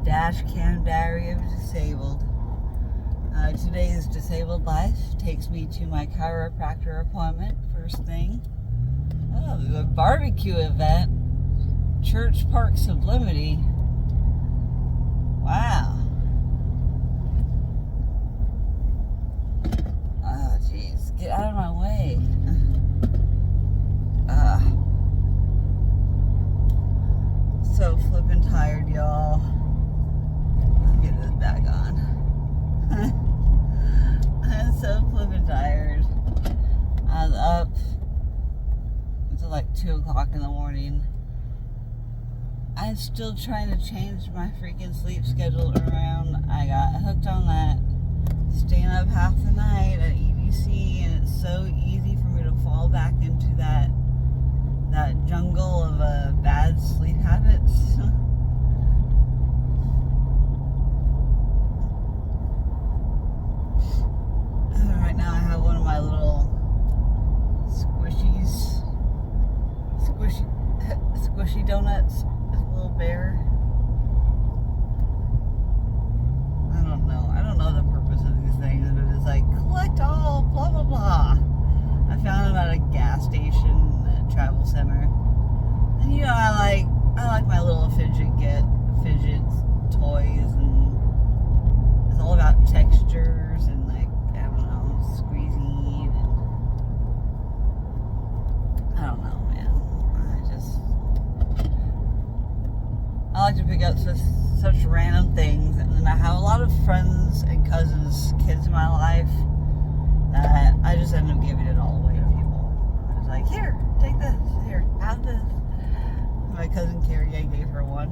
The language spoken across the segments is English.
Dashcam Diary of Disabled. Today's Disabled Life takes me to my chiropractor appointment, first thing. Oh, there's a barbecue event. Church Park Sublimity. Wow. Oh, jeez. Get out of my way. So flippin' tired, y'all. Let's get this back on. I'm so flippin' tired. I was up until like 2 o'clock in the morning. I'm still trying to change my freaking sleep schedule around. I got hooked on that. Staying up half the night at EDC, and it's so easy for me to fall back into that jungle of bad sleep habits. Right now I have one of my little squishy donuts. This little bear. I don't know the purpose of these things, but it's like collect all blah blah blah. I found them at a gas station, travel center. And you know, I like my little fidget toys, and it's all about textures and like, I don't know, squeezing, and I don't know, man. I like to pick up such random things, and then I have a lot of friends and cousins, kids in my life, that I just end up giving it all away to people. I was like, here, take this, here, have this. My cousin Carrie, I gave her one.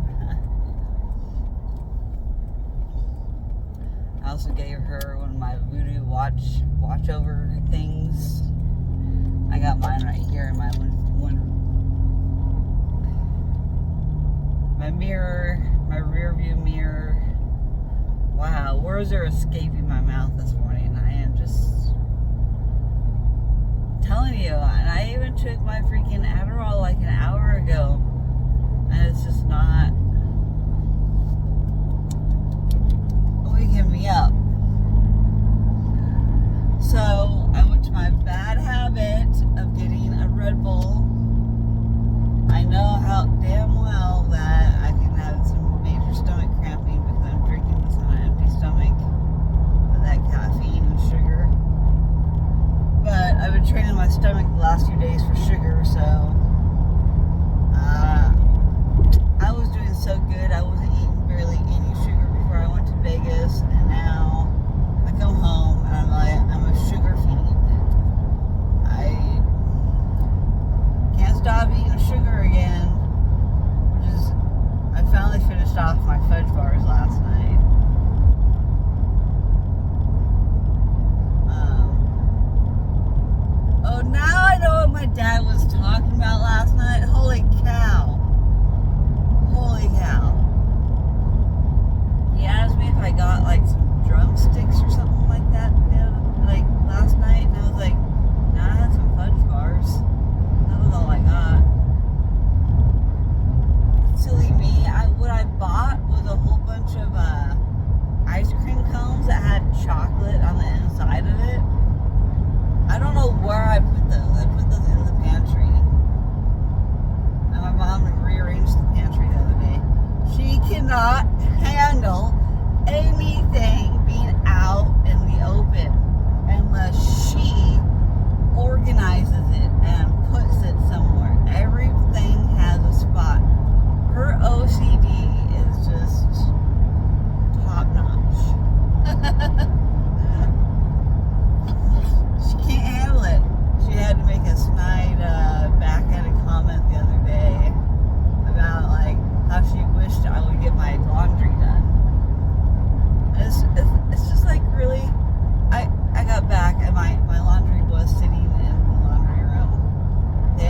I also gave her one of my voodoo watch over things. I got mine right here in my my mirror, my rear view mirror. Wow, words are escaping my mouth this morning. I am just telling you, and I even took my freaking Adderall like an hour ago, and it's just not waking me up. So I went to my bad habit of getting a Red Bull. I know how damn well that I can have some major stomach cramping because I'm drinking this on an empty stomach with that caffeine and sugar. But I've been training my stomach the last few days for sugar, so I was doing so good. I wasn't eating barely any sugar before I went to Vegas, and now I come home and I'm a sugar fiend. I can't stop eating sugar again, which is, I finally finished off my fudge bars last night. Oh, now I know what my dad was talking about last night. Holy cow. Holy cow. He asked me if I got like some drumsticks or something like that, like last night, and I was like, nah, I had some fudge bars. That was all I got. Silly me. What I bought was a whole bunch of ice cream cones that had chocolate on the inside of it. I don't know where I put those. I put those in the pantry. And my mom rearranged the pantry the other day. She cannot handle anything being out in the open unless she organizes it and puts it somewhere. Everything has a spot. Her OCD is just top notch. She can't handle it. She had to make a snide backhanded comment the other day about like how she wished I would get my laundry done. It's just like, really, I got back and my laundry was sitting in the laundry room. They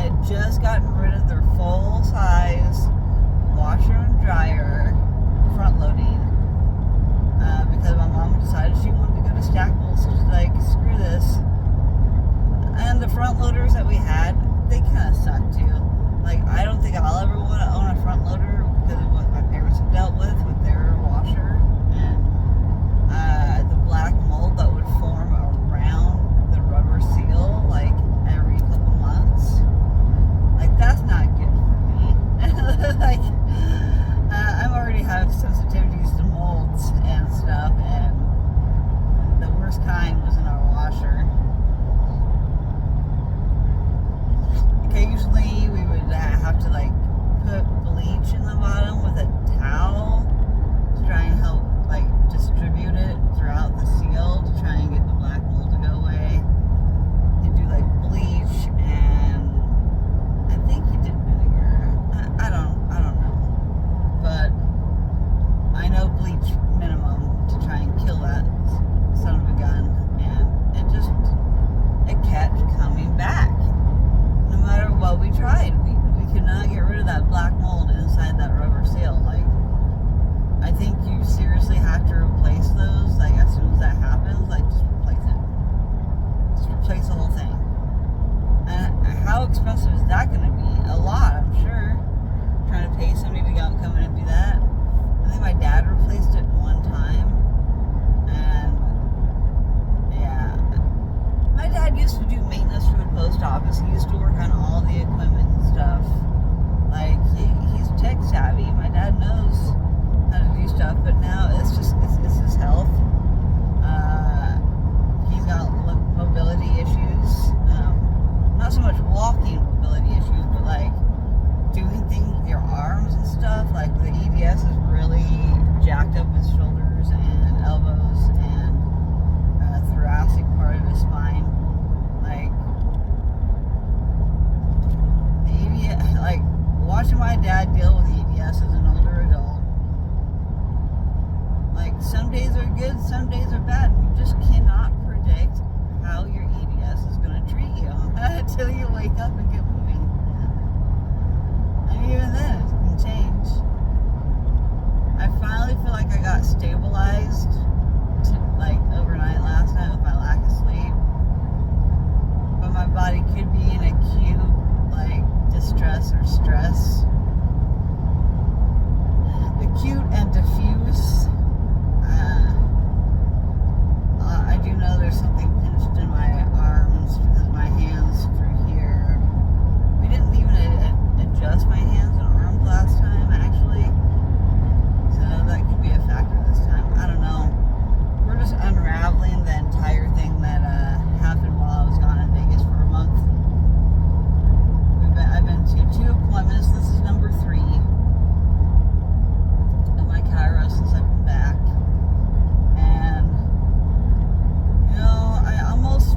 anxious or stress. Acute and diffuse. I do know there's something pinched in my arms because my hands through here. We didn't even adjust my hands and arms last time, actually. So that could be a factor this time. I don't know. We're just unraveling the entire thing that happened while I was gone in Vegas for a month. I've been to 2 appointments. This is number 3 of my chiro since I've been back. And, you know, I almost,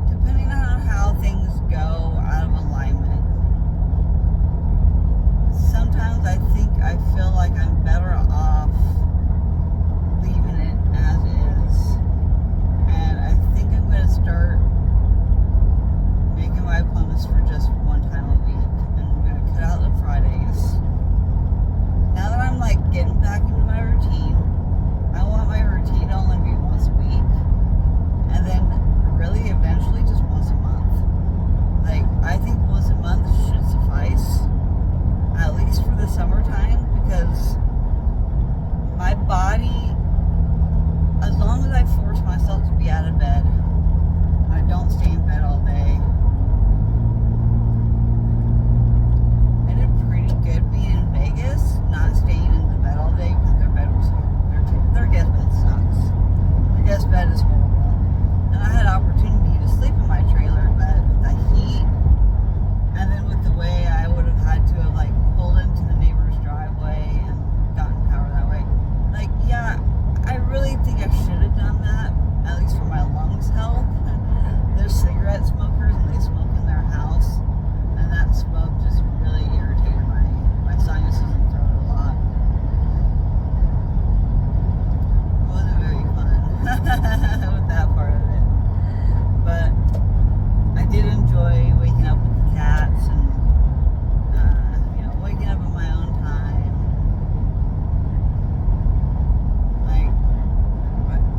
depending on how things go out of alignment, sometimes I think I feel like I'm better off leaving it as is. And I think I'm going to start making my appointments for just one time a week. And I'm going to cut out the Fridays. Now that I'm like getting back into my routine, I want my routine to only be once a week. And then really eventually just once a month. Like, I think once a month should suffice. At least for the summertime, because my body, as long as I force myself to be out of bed, I don't stay in bed all day. I did pretty good being in Vegas, not staying in the bed all day because their guest bed sucks. Their guest bed is horrible. And I had opportunity to sleep in my trailer, but with the heat, and then with the way I would have had to have like pulled into the neighbor's driveway and gotten power that way. Like, yeah, I really think I should have done that, at least for my lungs' health. They're cigarette smokers and they smoke in their house, and that smoke just really irritated my sinuses and throat a lot. It wasn't very fun with that part of it. But I did enjoy waking up with the cats and waking up at my own time. Like,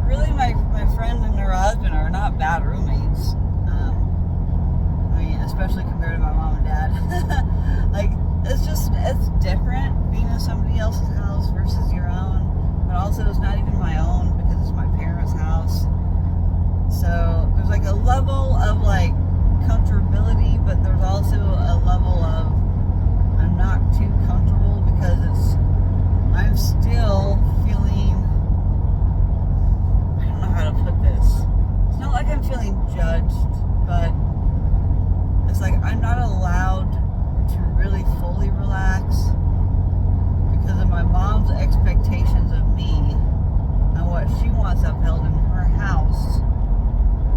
really, my friend and her husband are not bad roommates. I mean, especially compared to my mom and dad. Like, it's different being in somebody else's house versus your own. But also, it's not even my own because it's my parents' house. So there's like a level of like comfortability, but there's also a level of I'm not too comfortable because I'm still feeling, I don't know how to put this. It's not like I'm feeling judged, but it's like I'm not allowed to really fully relax because of my mom's expectations of me and what she wants upheld in her house.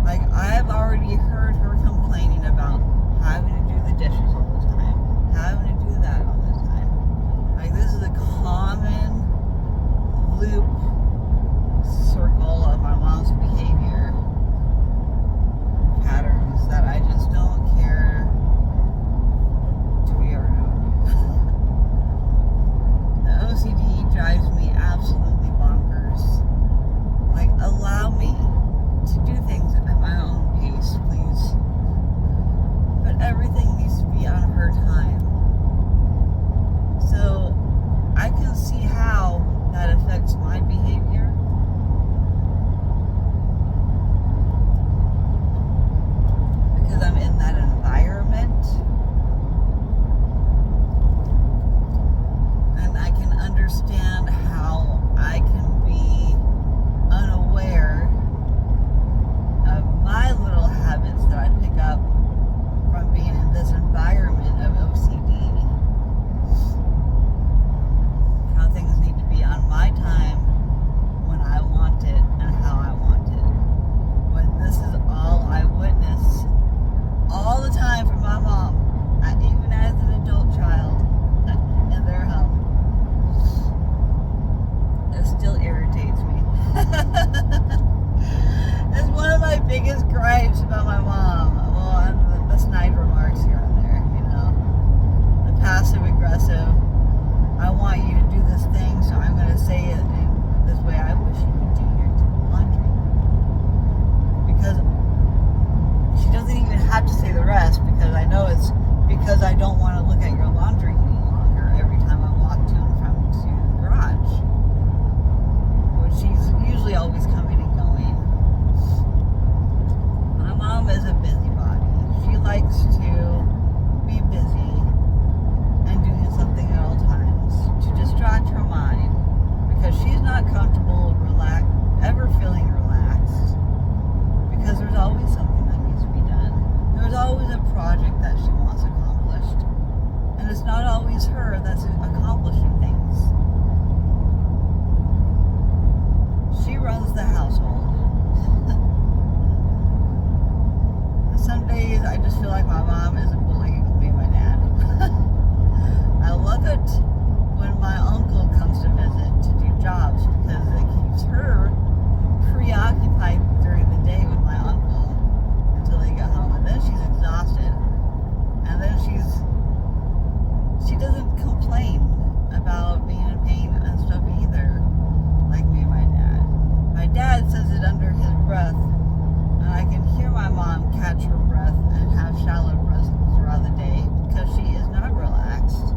Like, I've already heard her complaining about having to do the dishes all the time, having to do that all the time. Like, this is a common loop circle of my mom's behavior patterns that I just don't care to be around. The OCD drives me absolutely bonkers. Like, allow me to do things at my own pace, please. But everything needs to be on her time. So I can see how that affects my behavior. Because I'm in that environment. And I can understand how I can be unaware of my little habits that I pick up from being in this environment of OCD. How things need to be on my time when I want it and how I want it. When this is all I witness all the time from my mom, even as an adult child in their home. It still irritates me. It's one of my biggest gripes about my mom. Well, and the snide remarks here and there, you know. The passive aggressive, I want you to do this thing, so I'm going to say it in this way. I wish you would do your laundry. Because she doesn't even have to say the rest because I know it's because I don't want to look at your laundry any longer every time I walk to and from to the garage. Which she's usually always coming and going. My mom is a busybody. She likes to be busy and doing something at all times to distract her mind because she's not comfortable ever feeling relaxed because there's always something that needs to be done. There's always a project that she wants accomplished, and it's not always her that's accomplishing things. She runs the household. Some days I just feel like my mom is a bully with me and my dad. I love it when my uncle comes to visit to do jobs because it keeps her preoccupied during the day with my uncle until they get home, and then she's exhausted, and then she doesn't complain about being in pain and stuff either, like me and my dad. My dad says it under his breath, and I can hear my mom catch her breath and have shallow breaths throughout the day because she is not relaxed.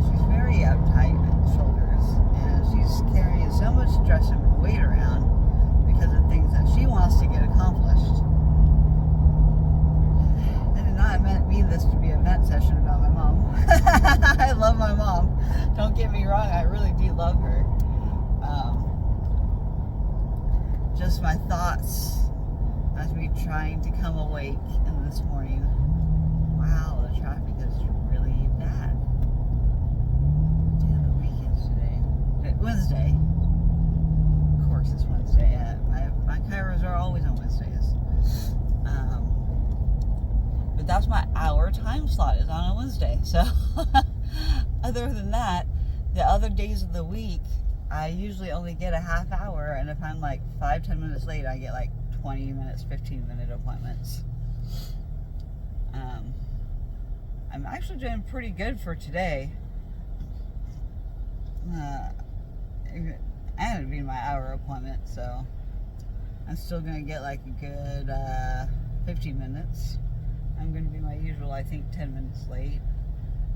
She's very uptight at the shoulders, and she's carrying so much stress and weight around because of things that she wants to get accomplished. I did not mean this to be a vent session about my mom. I love my mom. Don't get me wrong, I really do love her. Just my thoughts as me trying to come awake in this morning. Wow, the traffic is really bad. The weekend's today. Wednesday. Of course it's Wednesday. My chiros are always on Wednesdays. But that's my hour time slot is on a Wednesday. So other than that, the other days of the week, I usually only get a half hour, and if I'm like 5-10 minutes late, I get like 20 minutes, 15-minute appointments. I'm actually doing pretty good for today. And it'd be my hour appointment, so I'm still going to get like a good 15 minutes. I'm going to be my usual, I think, 10 minutes late,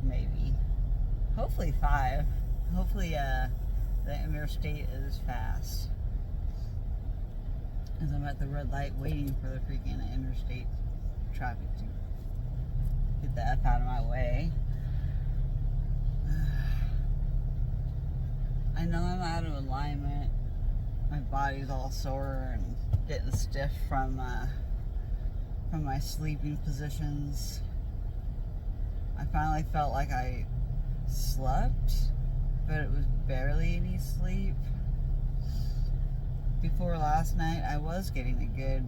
maybe. Hopefully 5. Hopefully the interstate is fast. As I'm at the red light waiting for the freaking interstate traffic to get the F out of my way. I know I'm out of alignment. My body's all sore and getting stiff from my sleeping positions. I finally felt like I slept, but it was barely any sleep. Before last night, I was getting a good,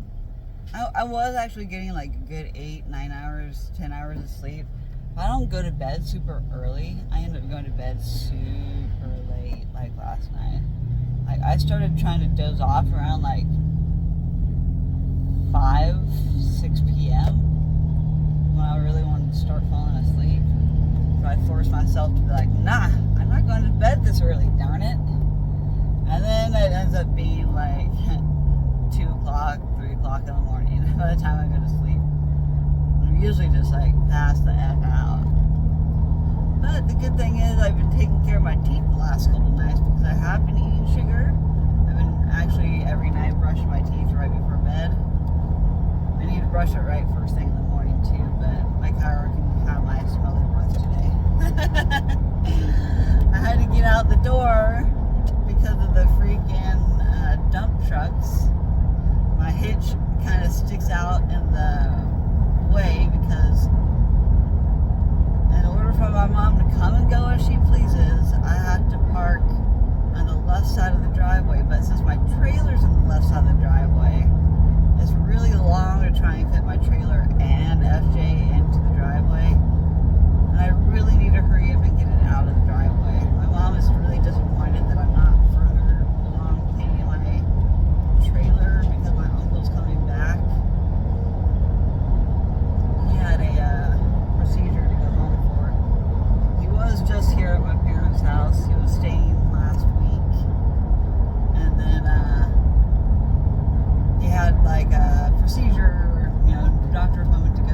I was actually getting like a good 8, 9 hours, 10 hours of sleep. If I don't go to bed super early, I end up going to bed super late, like last night. Like I started trying to doze off around like 5, 6 p.m. when I really wanted to start falling asleep. So I forced myself to be like, nah, I'm not going to bed this early, darn it. And then it ends up being like 2 o'clock, 3 o'clock in the morning by the time I go to sleep. I'm usually just like pass the F out. But the good thing is I've been taking care of my teeth the last couple nights because I have been eating sugar. I've been actually every night brushing my teeth right before bed. I need to brush it right first thing in the morning too, but my chiro can have my smelly breath today. I had to get out the door because of the freaking dump trucks. My hitch kind of sticks out in the way because in order for my mom to come and go as she pleases, I have to park on the left side of the driveway. But since my trailer's on the left side of the driveway, it's really long to try and fit my trailer and FJ into the driveway. And I really need to hurry up and get it out of the driveway. My mom is really disappointed that I'm not further along cleaning my trailer because my uncle's coming back. He had a procedure to go home for. He was just here at my parents' house. He was staying last week. And then he had like a procedure, you know, the doctor told him to go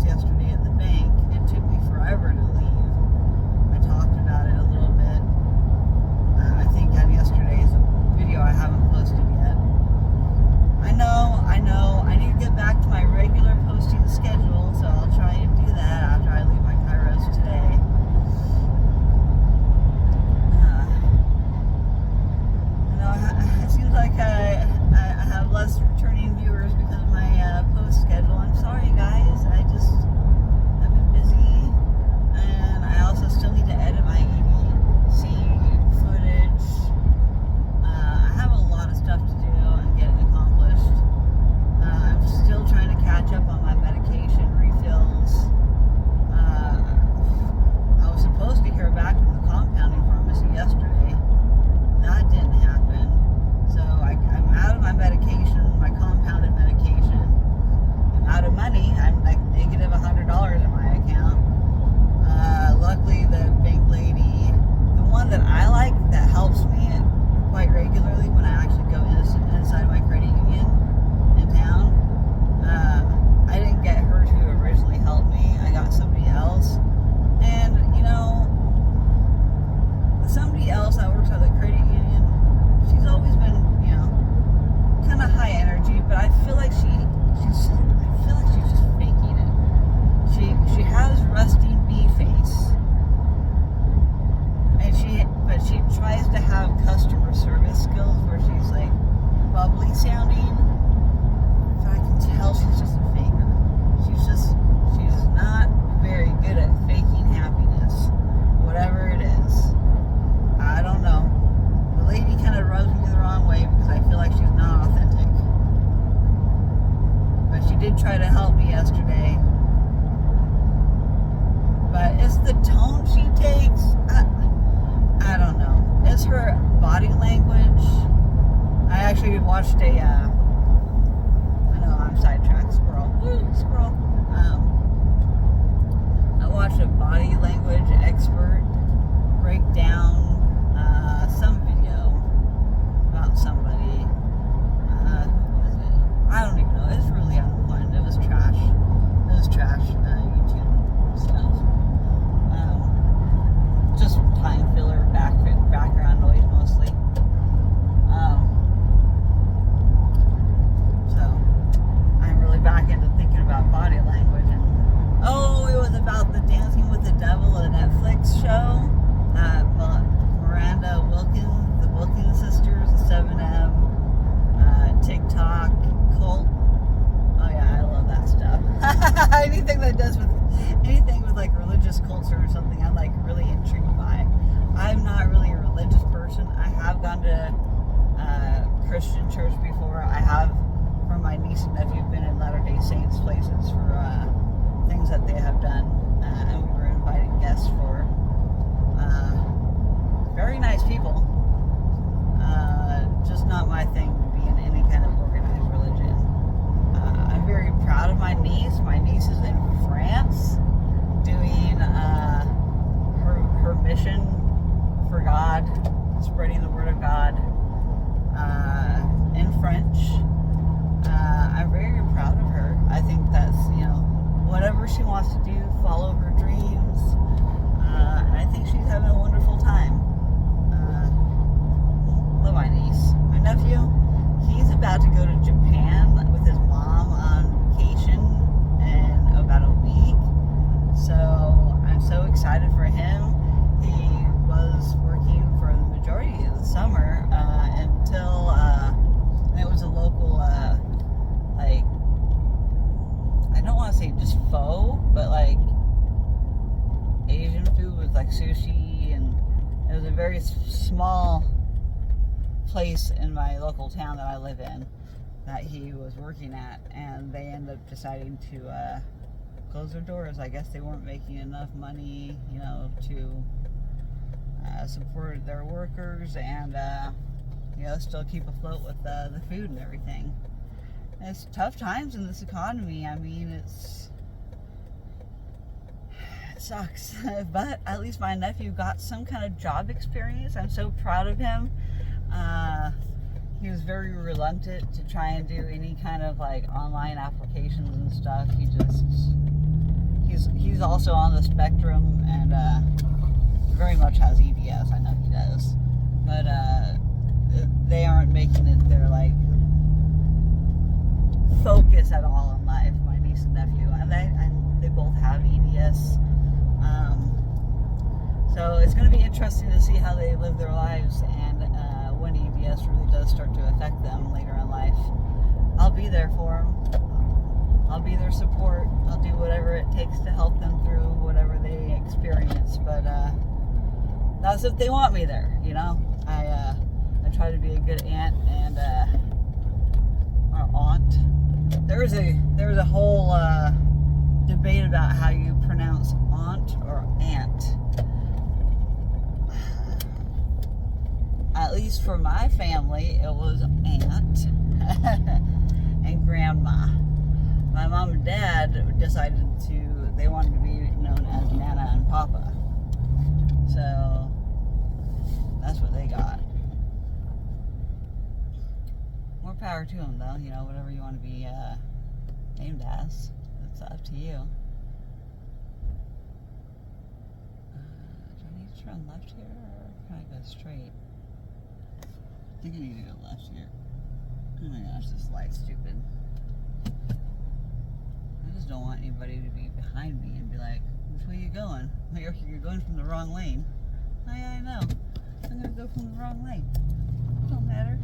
yesterday at the bank. It took me forever to leave. I talked about it a little bit. I think on yesterday's video I haven't posted yet. I know. I need to get back to my regular posting schedule, so I'll try and do that after I leave my Kairos today. It seems like I have less returning viewers because of my post schedule. I'm sorry, guys. I've been busy, and I also still need to edit my EDC footage. I have a lot of stuff to do and get accomplished. I'm still trying to catch up on my medication refills. I was supposed to hear back from the compounding pharmacy yesterday. That didn't happen. So I'm out of my medication, my compounded medication. I'm out of money. I'm like negative $100 in my account. Luckily, the bank lady, the one that I like, that helps me quite regularly when I actually go inside my credit union in town. I didn't get her to originally help me. I got somebody else. And, somebody else that works at the credit union, she's always been, kind of high energy, but I feel like she's just faking it. She has rusty bee face, but she tries to have customer service skills where she's like bubbly sounding, but I can tell she's just a faker. She's not very good at faking happiness, whatever it is. I don't know. The lady kind of rubs me the wrong way because I feel like she's not authentic. But she did try to help me yesterday. But it's the tone she takes. I don't know. It's her body language. I actually watched I know I'm sidetracked. Squirrel. Woo, squirrel. I watched a body language expert break down some video about somebody. Who was it? I don't even know. It's really unimportant. It was trash. YouTube stuff. Just time filler, background noise mostly. So I'm really back into thinking about body language, and it was about the Dancing with the Devil, a Netflix show. Miranda Wilkins, the Wilkins sisters, the 7M, TikTok, cult. Oh yeah, I love that stuff. anything with like religious culture or something, I'm like really intrigued by. I'm not really a religious person. I have gone to Christian church before. I have, for my niece and nephew, been in Latter-day Saints places for things that they have done, and we were invited guests for. Very nice people. Just not my thing to be in any kind of organized religion. I'm very proud of my niece. My niece is in France doing her mission for God, spreading the word of God in French. I'm very proud of her. I think that's, whatever she wants to do, follow her dreams. And I think she's having a wonderful time. Love my niece. My nephew, he's about to go to Japan with his mom on vacation in about a week. So I'm so excited for him. He was working for the majority of the summer until and it was a local I don't want to say just pho, but like Asian food with like sushi, and it was a very small place in my local town that I live in that he was working at, and they ended up deciding to close their doors. I guess they weren't making enough money, to support their workers and still keep afloat with the food and everything. And it's tough times in this economy. I mean, it sucks, but at least my nephew got some kind of job experience. I'm so proud of him. He was very reluctant to try and do any kind of like online applications and stuff. He just he's also on the spectrum and very much has EDS. I know he does, but they aren't making it their like focus at all in life. My niece and nephew, and they both have EDS. So it's going to be interesting to see how they live their lives, and when EDS really does start to affect them later in life. I'll be there for them. I'll be their support. I'll do whatever it takes to help them through whatever they experience. But that's if they want me there, you know. I try to be a good aunt and or aunt. There was a whole debate about how you pronounce aunt or aunt. At least for my family, it was aunt and grandma. My mom and dad decided they wanted to be known as Nana and Papa. So that's what they got. More power to them, though. You know, whatever you want to be named as, it's up to you. Do I need to turn left here, or can I go straight? I think I need to go left here. Oh my gosh, this light's stupid. I just don't want anybody to be behind me and be like, which way are you going? You're going from the wrong lane. Oh yeah, I know. I'm gonna go from the wrong lane. It don't matter.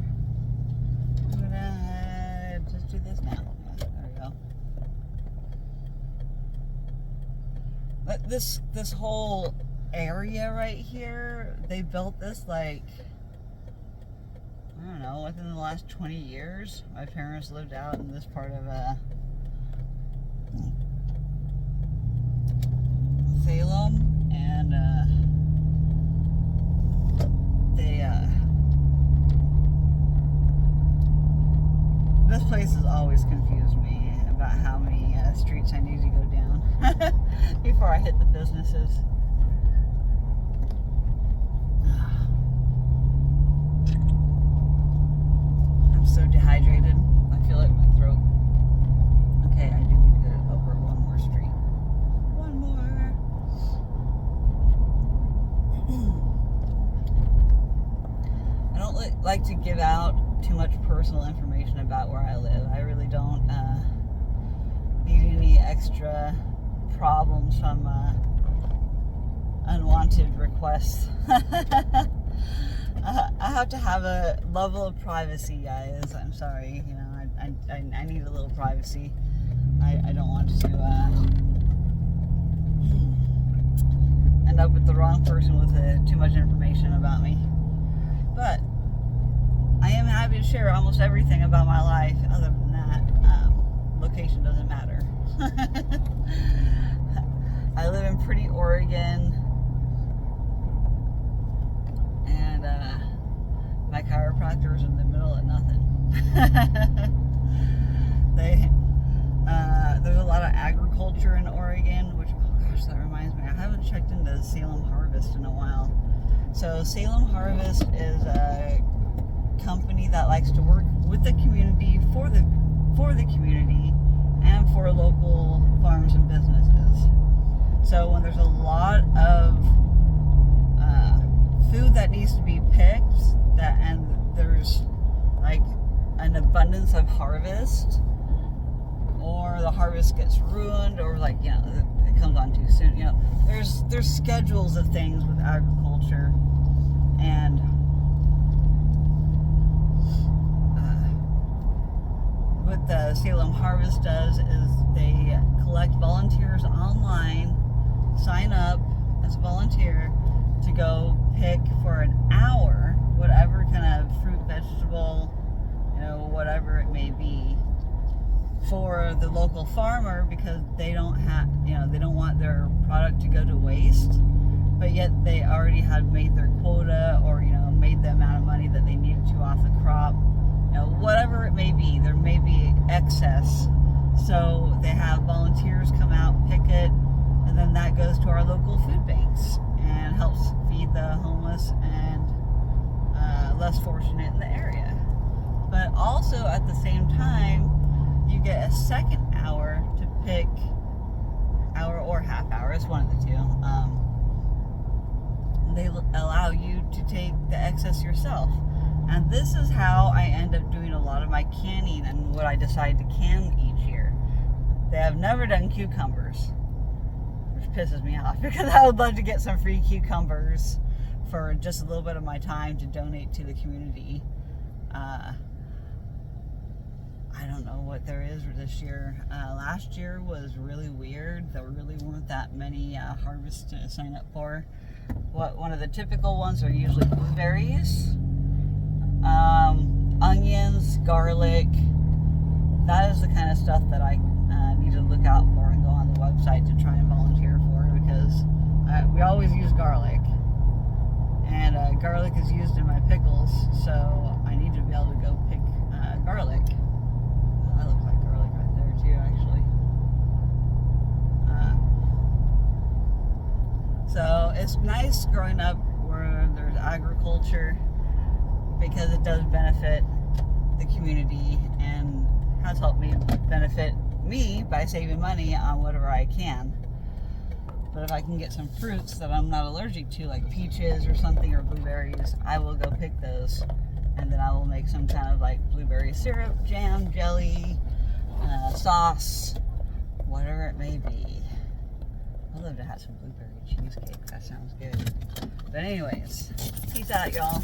I'm gonna just do this now. Yeah, there we go. But this whole area right here, they built this like, I don't know, within the last 20 years. My parents lived out in this part of Salem, and this place has always confused me about how many streets I need to go down before I hit the businesses. I'm so dehydrated. I feel like my throat. Okay, I do need to go over one more street. One more. I don't like to give out too much personal information about where I live. I really don't need any extra problems from unwanted requests. I have to have a level of privacy, guys. I'm sorry, you know, I need a little privacy. I don't want to end up with the wrong person with too much information about me. But I am happy to share almost everything about my life. Other than that, location doesn't matter. I live in pretty Oregon, and my chiropractor is in the middle of nothing. There's a lot of agriculture in Oregon, which, oh gosh, that reminds me, I haven't checked into Salem Harvest in a while. So Salem Harvest is a company that likes to work with the community, for the community, and for local farms and businesses. So when there's a lot of food that needs to be picked, and there's like an abundance of harvest, or the harvest gets ruined, or like, you know, it comes on too soon, you know, there's schedules of things with agriculture. And what the Salem Harvest does is they collect volunteers online, sign up as a volunteer to go pick for an hour whatever kind of fruit, vegetable, you know, whatever it may be, for the local farmer, because they don't have, you know, they don't want their product to go to waste, but yet they already had made their quota, or, you know, made the amount of money that they needed to off the crop, you know, whatever it may be. There may be excess, so they have volunteers come out, pick it, and then that goes to our local food banks and helps feed the homeless and less fortunate in the area. But also at the same time, you get a second hour to pick, hour or half hour, or it's one of the two. They allow you to take the excess yourself. And this is how I end up doing a lot of my canning and what I decide to can each year. They have never done cucumbers, which pisses me off because I would love to get some free cucumbers for just a little bit of my time to donate to the community. I don't know what there is this year. Last year was really weird. There really weren't that many harvests to sign up for. One of the typical ones are usually blueberries, onions, garlic. That is the kind of stuff that I need to look out for and go on the website to try and volunteer for, because we always use garlic, and garlic is used in my pickles, so I need to be able to go pick garlic. That looks like garlic right there too, actually. So it's nice growing up where there's agriculture, because it does benefit the community and has helped me benefit me by saving money on whatever I can. But if I can get some fruits that I'm not allergic to, like peaches or something, or blueberries, I will go pick those, and then I will make some kind of like blueberry syrup, jam, jelly, sauce, whatever it may be. I'd love to have some blueberry cheesecake. That sounds good. But anyways, peace out, y'all.